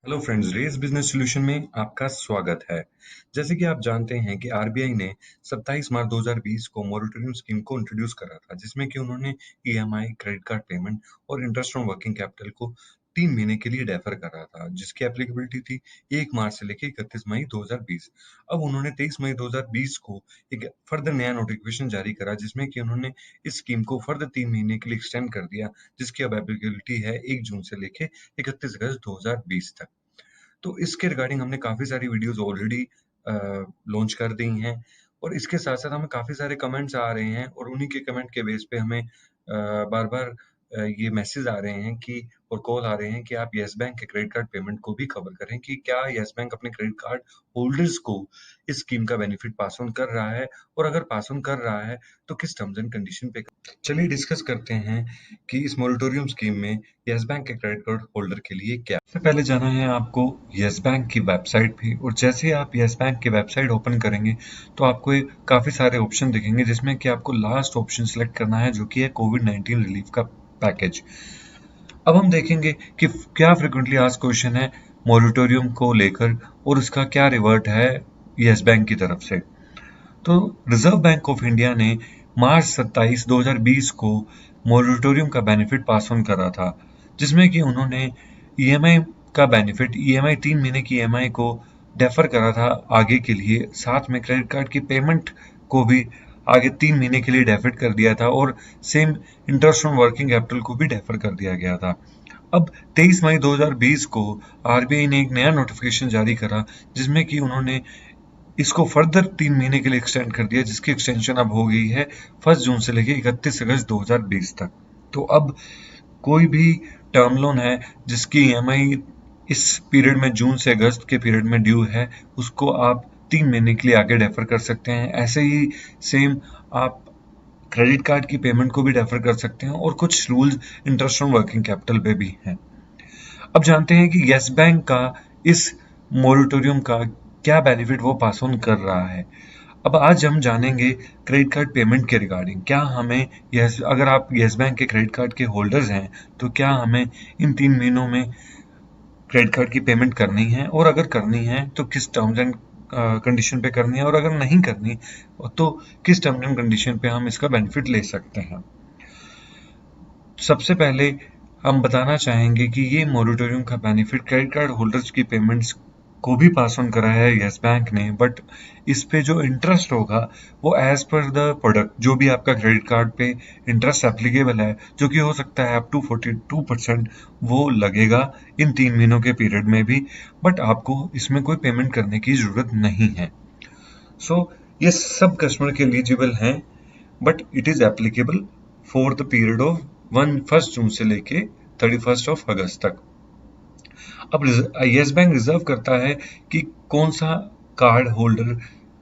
Hello friends, race business solution में आपका स्वागत है। जैसे कि आप जानते हैं कि आरबीआई ने 27 मार्च 2020 को मोरेटोरियम स्कीम को इंट्रोड्यूस करा था, जिसमें कि उन्होंने ईएमआई, क्रेडिट कार्ड पेमेंट और इंटरेस्ट ऑन वर्किंग कैपिटल को 3 महीने के लिए डेफर करा था, जिसकी एप्लीकेबिलिटी थी 1 मार्च से लेकर 31 मई 2020। अब उन्होंने 23 मई 2020 को एक फर्दर नया नोटिफिकेशन जारी करा, जिसमें कि उन्होंने इस स्कीम को फर्दर 3 महीने के लिए एक्सटेंड कर दिया, जिसकी अब एप्लीकेबिलिटी है 1 जून से लेकर 31 अगस्त 2020 तक। तो इसके रिगार्डिंग हमने काफ़ी सारी वीडियोज़ ऑलरेडी लॉन्च कर दी हैं, और इसके साथ-साथ हमें काफ़ी सारे कमेंट्स आ रहे हैं, और उन्हीं के कमेंट के बेस पे हमें बार-बार ये मैसेज आ रहे हैं कि और कॉल आ रहे हैं कि आप येस बैंक के क्रेडिट कार्ड पेमेंट को भी कवर करें, कि क्या येस बैंक अपने क्रेडिट कार्ड होल्डर्स को इस स्कीम का बेनिफिट पास ऑन कर रहा है, और अगर पास ऑन कर रहा है तो किस टर्म्स एंड कंडीशन पे। चलिए डिस्कस करते हैं कि इस मोरेटोरियम स्कीम में येस बैंक के क्रेडिट कार्ड होल्डर के लिए क्या। सबसे पहले जाना है आपको येस बैंक की वेबसाइट पे, और जैसे ही आप येस बैंक की वेबसाइट ओपन करेंगे तो आपको काफ़ी सारे ऑप्शन दिखेंगे, जिसमें कि आपको लास्ट ऑप्शन सेलेक्ट करना है, जो कि है कोविड-19 रिलीफ का पैकेज। अब हम देखेंगे कि क्या फ्रिक्वेंटली आस्क्ड क्वेश्चन है मोरेटोरियम को लेकर, और उसका क्या रिवर्ट है येस बैंक की तरफ से। तो रिजर्व बैंक ऑफ इंडिया ने मार्च 27, 2020 को मोरेटोरियम का बेनिफिट पास ऑन करा था, जिसमें कि उन्होंने ईएमआई का बेनिफिट, ईएमआई 3 महीने की ईएमआई को डेफर करा था आगे के लिए, साथ में क्रेडिट कार्ड की पेमेंट को भी आगे 3 महीने के लिए डेफर कर दिया था, और same interest on working capital को भी डेफर कर दिया गया था। अब 23 मई 2020 को आरबीआई ने एक नया नोटिफिकेशन जारी करा, जिसमें कि उन्होंने इसको फर्दर 3 महीने के लिए एक्सटेंड कर दिया, जिसकी एक्सटेंशन अब हो गई है 1 जून से लेकर 31 अगस्त 2020 तक। तो अब कोई भी टर्म लोन है जिसकी ईएमआई इस पीरियड में, जून से अगस्त के पीरियड में ड्यू है, उसको आप 3 महीने के लिए आगे डेफर कर सकते हैं। ऐसे ही सेम आप क्रेडिट कार्ड की पेमेंट को भी डेफर कर सकते हैं, और कुछ rules interest on working capital पे भी हैं। अब जानते हैं कि येस बैंक का इस मोरेटोरियम का क्या बेनिफिट वो पास ऑन कर रहा है। अब आज हम जानेंगे क्रेडिट कार्ड पेमेंट के रिगार्डिंग, क्या हमें अगर आप येस बैंक के क्रेडिट कार्ड के होल्डर्स हैं तो क्या हमें इन 3 महीनों में क्रेडिट कार्ड की पेमेंट करनी है, और अगर करनी है तो किस टर्म्स एंड कंडीशन पे करनी है, और अगर नहीं करनी तो किस टर्म्स एंड कंडीशन पे हम इसका बेनिफिट ले सकते हैं। सबसे पहले हम बताना चाहेंगे कि ये मोरेटोरियम का बेनिफिट क्रेडिट कार्ड होल्डर्स की पेमेंट्स को भी पास ऑन करा है येस बैंक ने, बट इस पे जो इंटरेस्ट होगा वो एज पर द प्रोडक्ट, जो भी आपका क्रेडिट कार्ड पे इंटरेस्ट एप्लीकेबल है, जो कि हो सकता है अप टू 42%, वो लगेगा इन 3 महीनों के पीरियड में भी, बट आपको इसमें कोई पेमेंट करने की जरूरत नहीं है। सो ये सब कस्टमर के एलिजिबल हैं, but it is applicable for the period of 1 जून से लेके 31 अगस्त तक। अब येस बैंक रिजर्व करता है कि कौन सा कार्ड होल्डर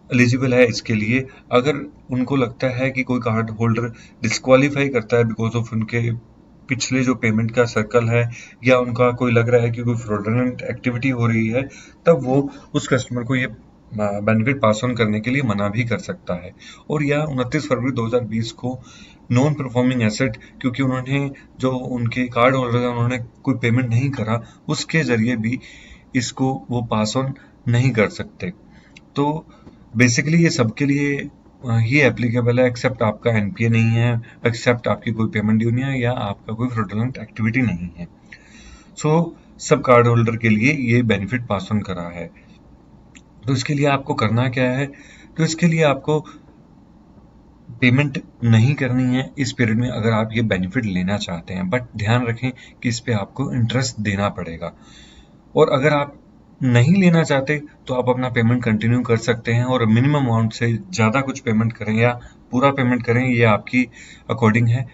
एलिजिबल है इसके लिए। अगर उनको लगता है कि कोई कार्ड होल्डर डिस्क्वालीफाई करता है बिकॉज ऑफ उनके पिछले जो पेमेंट का सर्कल है, या उनका कोई लग रहा है कि कोई फ्रॉडुलेंट एक्टिविटी हो रही है, तब वो उस कस्टमर को ये बेनिफिट पास ऑन करने के लिए मना भी कर सकता है। और या 29 फरवरी 2020 को नॉन परफॉर्मिंग एसेट, क्योंकि उन्होंने जो उनके कार्ड होल्डर है उन्होंने कोई पेमेंट नहीं करा, उसके जरिए भी इसको वो पास ऑन नहीं कर सकते। तो बेसिकली ये सबके लिए ही एप्लीकेबल है, एक्सेप्ट आपका एनपीए नहीं है, एक्सेप्ट आपकी कोई पेमेंट ड्यू नहीं है, या आपका कोई फ्रॉडुलेंट एक्टिविटी नहीं है। सो सब कार्ड होल्डर के लिए ये बेनिफिट पास ऑन करा है। तो इसके लिए आपको करना क्या है, तो इसके लिए आपको पेमेंट नहीं करनी है इस पीरियड में, अगर आप ये बेनिफिट लेना चाहते हैं, बट ध्यान रखें कि इस पे आपको इंटरेस्ट देना पड़ेगा। और अगर आप नहीं लेना चाहते तो आप अपना पेमेंट कंटिन्यू कर सकते हैं, और मिनिमम अमाउंट से ज़्यादा कुछ पेमेंट करें या पूरा पेमेंट करें, ये आपकी अकॉर्डिंग है।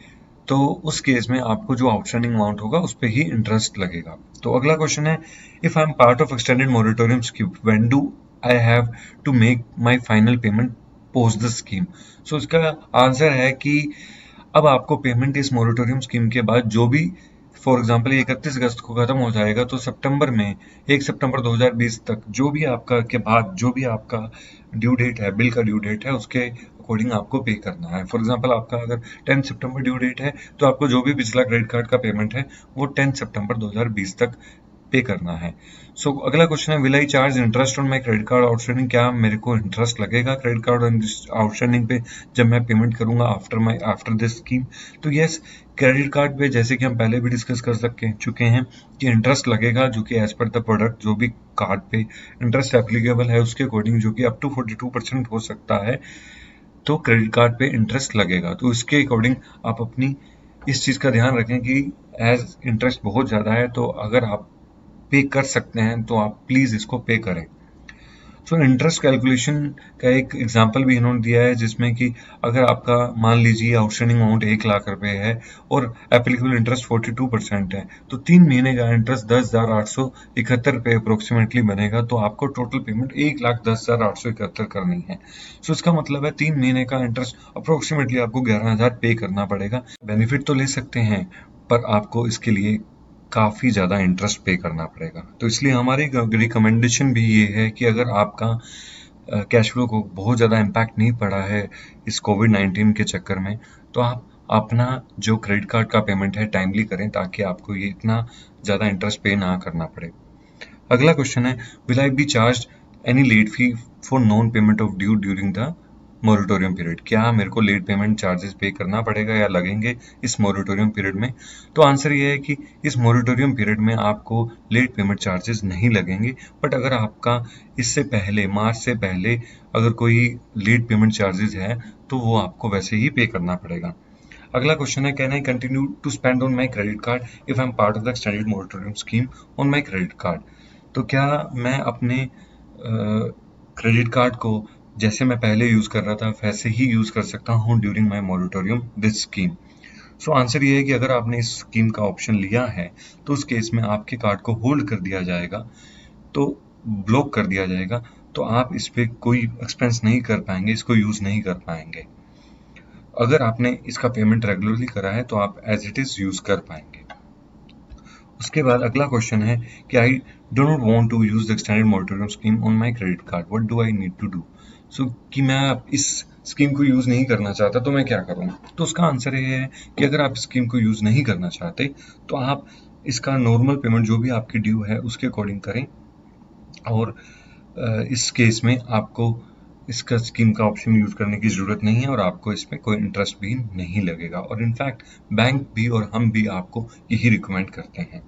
तो उस केस में आपको जो आउटस्टैंडिंग अमाउंट होगा उस पर ही इंटरेस्ट लगेगा। तो अगला क्वेश्चन है, if I am part of extended moratorium scheme, when do I have to make my final payment post the scheme. So इसका आंसर है कि अब आपको पेमेंट इस मोरेटोरियम स्कीम के बाद जो भी, फॉर एग्जांपल 31 अगस्त को खत्म हो जाएगा, तो सितंबर में 1 सितंबर 2020 तक जो भी आपका के बाद जो भी आपका ड्यू डेट है, बिल का ड्यू डेट है, उसके अकॉर्डिंग आपको पे करना है। फॉर एग्जांपल आपका अगर 10 सितंबर ड्यू डेट है, तो आपको जो भी पिछला क्रेडिट कार्ड का पेमेंट है वो 10 सितंबर 2020 तक पे करना है। सो अगला क्वेश्चन है, will I charge interest on my credit card outstanding? क्या मेरे को इंटरेस्ट लगेगा क्रेडिट कार्ड आउटस्टैंडिंग पे जब मैं पेमेंट करूंगा आफ्टर दिस स्कीम? तो यस, क्रेडिट कार्ड पे जैसे कि हम पहले भी डिस्कस कर चुके हैं कि इंटरेस्ट लगेगा, जो कि एज पर द प्रोडक्ट जो भी कार्ड पे इंटरेस्ट एप्लीकेबल है उसके अकॉर्डिंग, जो कि अप टू 42% हो सकता है, तो क्रेडिट कार्ड पे इंटरेस्ट लगेगा। तो इसके अकॉर्डिंग आप अपनी इस चीज़ का ध्यान रखें कि एज इंटरेस्ट बहुत ज़्यादा है, तो अगर आप पे कर सकते हैं तो आप प्लीज़ इसको पे करें। सो इंटरेस्ट कैलकुलेशन का एक एग्जांपल भी इन्होंने दिया है, जिसमें कि अगर आपका मान लीजिए आउटस्टैंडिंग अमाउंट 1,00,000 रुपए है और एप्लीकेबल इंटरेस्ट 42% है, तो 3 महीने का इंटरेस्ट 10,871 रुपये अप्रोक्सीमेटली बनेगा। तो आपको टोटल पेमेंट 1,10,871 करनी है। सो इसका मतलब है 3 महीने का इंटरेस्ट अप्रोक्सीमेटली आपको 11,000 पे करना पड़ेगा। बेनिफिट तो ले सकते हैं, पर आपको इसके लिए काफ़ी ज़्यादा इंटरेस्ट पे करना पड़ेगा। तो इसलिए हमारी रिकमेंडेशन भी ये है कि अगर आपका कैश फ्लो को बहुत ज़्यादा इम्पैक्ट नहीं पड़ा है इस कोविड-19 के चक्कर में, तो आप अपना जो क्रेडिट कार्ड का पेमेंट है टाइमली करें, ताकि आपको ये इतना ज़्यादा इंटरेस्ट पे ना करना पड़े। अगला क्वेश्चन है, will I be charge any late fee for non payment of due during the moratorium period? क्या मेरे को लेट पेमेंट चार्जेस पे करना पड़ेगा या लगेंगे इस मोरेटोरियम पीरियड में? तो आंसर ये है कि इस मोरेटोरियम पीरियड में आपको लेट पेमेंट चार्जेस नहीं लगेंगे, बट अगर आपका इससे पहले मार्च से पहले अगर कोई लेट पेमेंट चार्जेस है तो वो आपको वैसे ही पे करना पड़ेगा। अगला क्वेश्चन है, can I continue to spend on my credit card if I am part of the extended moratorium scheme on my credit card? तो क्या मैं अपने क्रेडिट कार्ड को जैसे मैं पहले यूज कर रहा था वैसे ही यूज कर सकता हूँ during my moratorium this scheme? So answer ये है कि अगर आपने इस स्कीम का ऑप्शन लिया है तो उस केस में आपके कार्ड को होल्ड कर दिया जाएगा, तो ब्लॉक कर दिया जाएगा, तो आप इस पे कोई एक्सपेंस नहीं कर पाएंगे, इसको यूज नहीं कर पाएंगे। अगर आपने इसका पेमेंट रेगुलरली करा है तो आप एज इट इज यूज कर पाएंगे। उसके बाद अगला क्वेश्चन है कि I do not want to use the extended moratorium scheme on my credit card, what do I need to do? So कि मैं इस स्कीम को यूज नहीं करना चाहता तो मैं क्या करूँ? तो उसका आंसर ये है कि अगर आप स्कीम को यूज नहीं करना चाहते तो आप इसका नॉर्मल पेमेंट जो भी आपकी ड्यू है उसके अकॉर्डिंग करें, और इस केस में आपको इसका स्कीम का ऑप्शन यूज करने की जरूरत नहीं है और आपको इसमें कोई इंटरेस्ट भी नहीं लगेगा, और इनफैक्ट बैंक भी और हम भी आपको यही रिकमेंड करते हैं।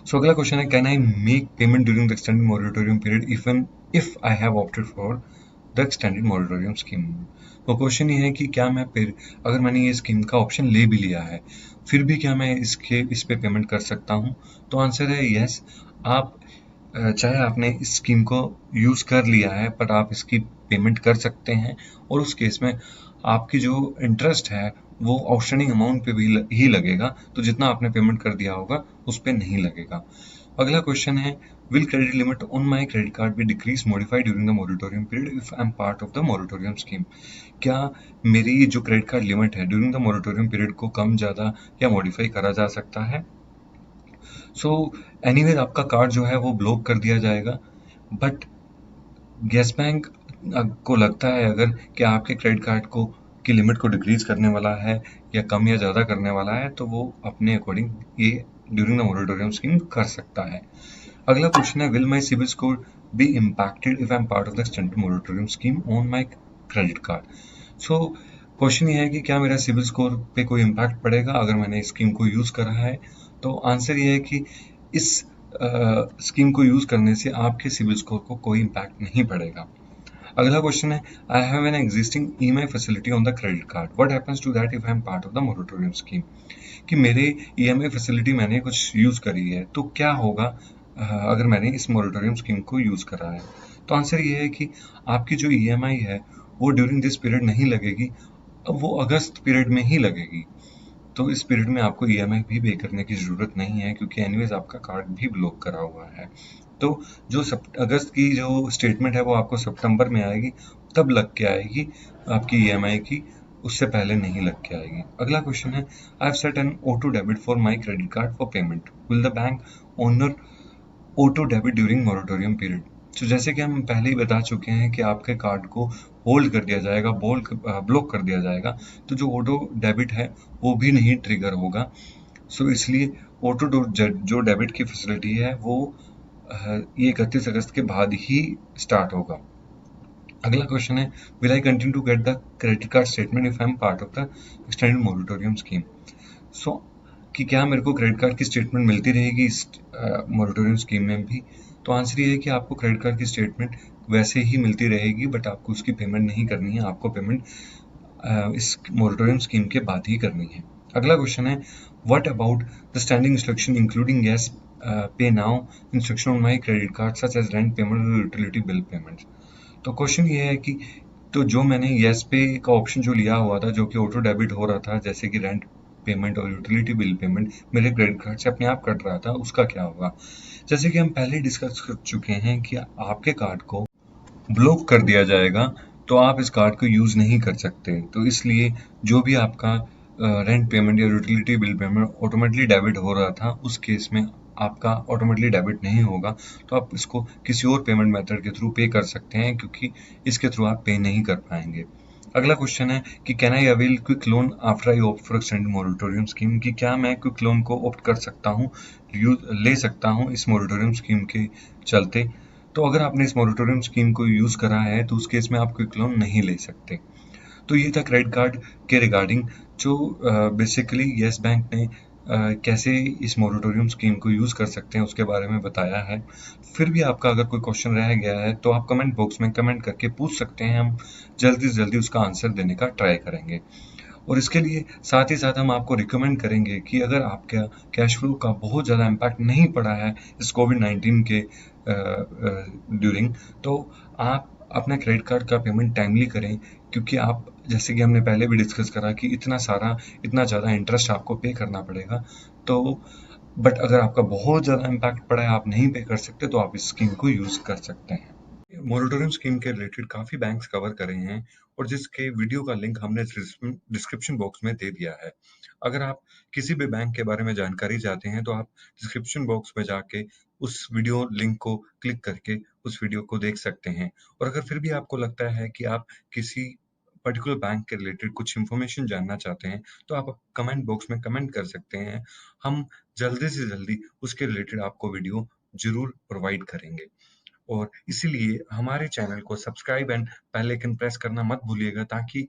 सो अगला क्वेश्चन है, can I make payment during the extended moratorium period even if I have opted for the extended moratorium scheme? तो क्वेश्चन ये है कि क्या मैं फिर अगर मैंने ये स्कीम का ऑप्शन ले भी लिया है फिर भी क्या मैं इस पे पेमेंट कर सकता हूँ? तो आंसर है यस। आप चाहे आपने इस स्कीम को यूज कर लिया है पर आप इसकी पेमेंट कर सकते हैं, और उस केस में आपकी जो इंटरेस्ट है वो आउटस्टैंडिंग अमाउंट पे भी ही लगेगा, तो जितना आपने पेमेंट कर दिया होगा उस पे नहीं लगेगा। अगला क्वेश्चन है, will credit limit on my credit card be decrease modified during the moratorium period if I am part of the moratorium scheme? क्या मेरी जो क्रेडिट कार्ड लिमिट है ड्यूरिंग द मोरेटोरियम पीरियड को कम ज़्यादा या मॉडिफाई करा जा सकता है? सो एनीवेज आपका कार्ड जो है वो ब्लॉक कर दिया जाएगा, बट येस बैंक को लगता है अगर कि आपके क्रेडिट कार्ड को की लिमिट को डिक्रीज करने वाला है या कम या ज़्यादा करने वाला है, तो वो अपने अकॉर्डिंग ये ड्यूरिंग द मोरेटोरियम स्कीम कर सकता है। अगला क्वेश्चन है, will my CIBIL score be impacted if I am part of the extended moratorium scheme on my credit card? So question ये है कि क्या मेरा सिबिल स्कोर पे कोई इम्पैक्ट पड़ेगा अगर मैंने इस स्कीम को यूज़ करा है? तो आंसर ये है कि इस स्कीम को यूज़ करने से आपके सिबिल स्कोर को कोई इम्पैक्ट नहीं पड़ेगा। अगला क्वेश्चन है, I have an existing EMI facility on the credit card, what happens to that if I am part of the moratorium scheme? कि मेरे ईएमआई फैसिलिटी मैंने कुछ यूज़ करी है तो क्या होगा अगर मैंने इस मोरेटोरियम स्कीम को यूज़ करा है? तो आंसर ये है कि आपकी जो ईएमआई है वो ड्यूरिंग दिस पीरियड नहीं लगेगी, अब वो अगस्त पीरियड में ही लगेगी। तो इस पीरियड में आपको ईएमआई भी पे करने की ज़रूरत नहीं है, क्योंकि एनीवेज आपका कार्ड भी ब्लॉक करा हुआ है। तो जो अगस्त की जो स्टेटमेंट है वो आपको सितंबर में आएगी, तब लग के आएगी आपकी ईएमआई की, उससे पहले नहीं लग के आएगी। अगला क्वेश्चन है, I have set an auto debit for my credit card for payment, will the bank honour auto debit during moratorium period? तो जैसे कि हम पहले ही बता चुके हैं कि आपके कार्ड को होल्ड कर दिया जाएगा, ब्लॉक कर दिया जाएगा, तो जो ऑटो डेबिट है वो भी नहीं ट्रिगर होगा। सो इसलिए ऑटो जो डेबिट की फैसिलिटी है वो ये 31 अगस्त के बाद ही स्टार्ट होगा। अगला क्वेश्चन है, will I continue to get the credit card statement if I am part of the extended moratorium scheme. So कि क्या मेरे को क्रेडिट कार्ड की स्टेटमेंट मिलती रहेगी इस मोरेटोरियम स्कीम में भी? तो आंसर ये है कि आपको क्रेडिट कार्ड की स्टेटमेंट वैसे ही मिलती रहेगी, बट आपको उसकी पेमेंट नहीं करनी है। आपको पेमेंट इस मोरेटोरियम स्कीम के बाद ही करनी है। अगला क्वेश्चन है, what about the standing instruction including yes pay now instruction on my credit card such as rent payment और यूटिलिटी बिल पेमेंट? तो क्वेश्चन ये है कि तो जो मैंने येस पे का ऑप्शन जो लिया हुआ था, जो कि ऑटो डेबिट हो रहा था, जैसे कि रेंट पेमेंट और यूटिलिटी बिल पेमेंट मेरे क्रेडिट कार्ड से अपने आप कट रहा था, उसका क्या होगा? जैसे कि हम पहले डिस्कस कर चुके हैं कि आपके कार्ड को ब्लॉक कर दिया जाएगा, तो आप इस कार्ड को यूज़ नहीं कर सकते। तो इसलिए जो भी आपका रेंट पेमेंट या utility bill payment automatically debit हो रहा था, उस केस में आपका ऑटोमेटिकली डेबिट नहीं होगा। तो आप इसको किसी और पेमेंट मेथड के थ्रू पे कर सकते हैं, क्योंकि इसके थ्रू आप पे नहीं कर पाएंगे। अगला क्वेश्चन है कि can I avail quick loan after I opt for extended moratorium scheme? कि क्या मैं क्विक लोन को ऑप्ट कर सकता हूँ, ले सकता हूँ इस मोरेटोरियम स्कीम के चलते? तो अगर आपने इस मोरेटोरियम स्कीम को यूज़ करा है, तो उस केस में आप क्विक लोन नहीं ले सकते। तो ये था क्रेडिट कार्ड के रिगार्डिंग, जो बेसिकली येस बैंक ने कैसे इस मोरेटोरियम स्कीम को यूज़ कर सकते हैं उसके बारे में बताया है। फिर भी आपका अगर कोई क्वेश्चन रह गया है तो आप कमेंट बॉक्स में कमेंट करके पूछ सकते हैं, हम जल्दी से जल्दी उसका आंसर देने का ट्राई करेंगे। और इसके लिए साथ ही साथ हम आपको रिकमेंड करेंगे कि अगर आपका कैश फ्लो का बहुत ज़्यादा इम्पैक्ट नहीं पड़ा है इस कोविड-19 के ड्यूरिंग, तो आप अपना क्रेडिट कार्ड का पेमेंट टाइमली करें, क्योंकि आप, जैसे कि हमने पहले भी डिस्कस करा, कि इतना ज़्यादा इंटरेस्ट आपको पे करना पड़ेगा। तो बट अगर आपका बहुत ज़्यादा इम्पैक्ट पड़ा है, आप नहीं पे कर सकते, तो आप इस स्कीम को यूज़ कर सकते हैं। मोरेटोरियम स्कीम के रिलेटेड काफ़ी बैंक्स कवर करे हैं, और जिसके वीडियो का लिंक हमने डिस्क्रिप्शन बॉक्स में दे दिया है। अगर आप किसी भी बैंक के बारे में जानकारी चाहते हैं, तो आप डिस्क्रिप्शन बॉक्स में जाके उस वीडियो लिंक को क्लिक करके उस वीडियो को देख सकते हैं। और अगर फिर भी आपको लगता है कि आप किसी पर्टिकुलर बैंक के रिलेटेड कुछ इन्फॉर्मेशन जानना चाहते हैं, तो आप कमेंट बॉक्स में कमेंट कर सकते हैं। हम जल्दी से जल्दी उसके रिलेटेड आपको वीडियो ज़रूर प्रोवाइड करेंगे। और इसीलिए हमारे चैनल को subscribe and bell icon press करना मत भूलिएगा, ताकि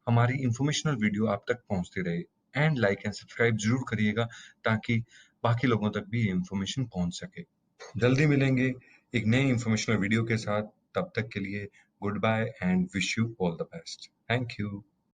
हमारी इंफॉर्मेशनल वीडियो आप तक पहुंचती रहे। एंड लाइक एंड सब्सक्राइब जरूर करिएगा, ताकि बाकी लोगों तक भी ये इंफॉर्मेशन पहुंच सके। जल्दी मिलेंगे एक नए इंफॉर्मेशनल वीडियो के साथ। तब तक के लिए goodbye and wish you all the best. Thank you.